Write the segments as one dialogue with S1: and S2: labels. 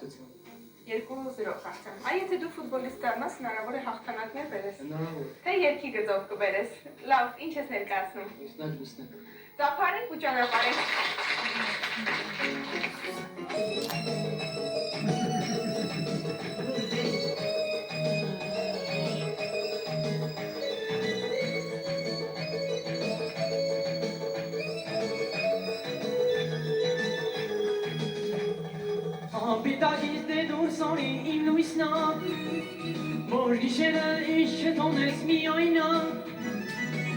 S1: հաղթություն։
S2: 2-0 կարծեմ։ Այ եթե դու ֆուտբոլիստ դառնաս, հնարավոր է հաղթանակներ բերես։
S1: Հնարավոր։
S2: Թե երկի գծով կբերես։ Լավ, ինչ ես ներկայացնում։
S1: Լուսնակ։
S2: Ծափարենք ու ճանապարհենք։
S3: Անպիտակից դե դուրս արի իմ լույսնա, որ գիշերը ինչ չթողնես միայնա,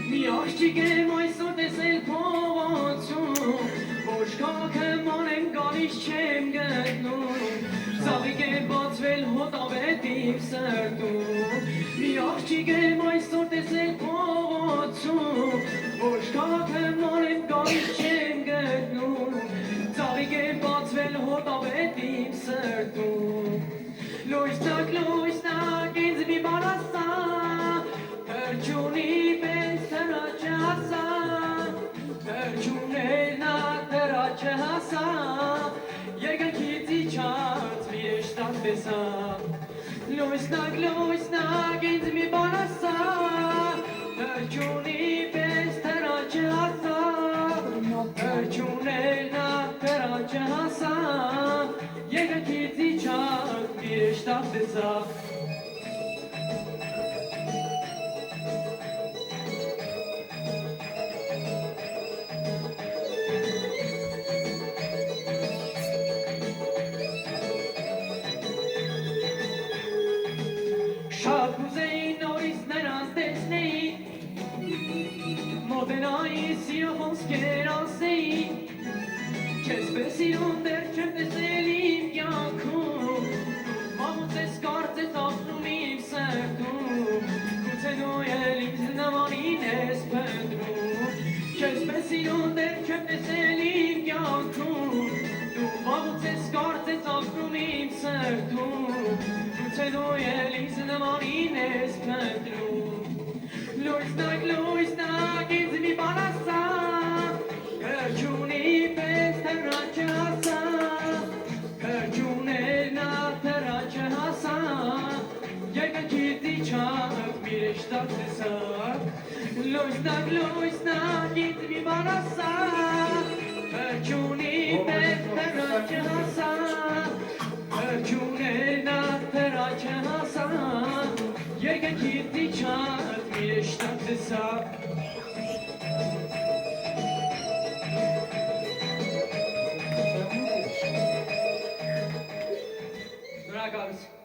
S3: մի աղջիկ եմ այսօր տեսել փողոցում, ոչ քաղաքը մանեմ գալիս չեմ գտնում, ծաղիկ է բացվել հոտավետ իմ սրտում, մի աղջիկ եմ այսօր տեսել փողոցում, ոչ քաղաքը մանեմ գալիս չեմ գտնում, ծաղիկ է բացվել հոտավետ իմ սրտում, լույսնակ ինձ մի բան ասա, թրջունի պես թրաչը հասա, թրջունելն թրաչը հասա, երկնքից իջած մի էշտակ տեսա, լույսնակ ինձ մի բան ասա, թրջունի պես թրաչը հասա, թրջունելն թրաչը հասա, երկնքից իջած մի էշտակ տեսա, Շատ կուզեի նորից նրանց տեսնեի, մոտենայի սիրո խոսքեր ասեի, քեզ պես սիրուն դեռ չեմ տեսել իմ կյանքում, մամուց ես կարծես ապրում իմ սրտում, գուցե դու էլ ինձ նմանին ես փնտրում, քեզ պես սիրուն դեռ չեմ տեսել իմ կյանքում, դու մամուց ես կարծես ապրում իմ սրտում, Գուցե դու էլ ինձ նմանին ես փնտրում, լույսնակ ինձ մի բան ասա, թրջունի պես թրաչը հասա, թրջունելն թրաչը հասա, երկնքից իջած մի էշտակ տեսա, լույսնակ ինձ մի բան ասա, թրջունի պես թրաչը հասա, թրջունելն թրաչը հասա, երկնքից իջած մի էշտակ տեսա, Շնորհակալություն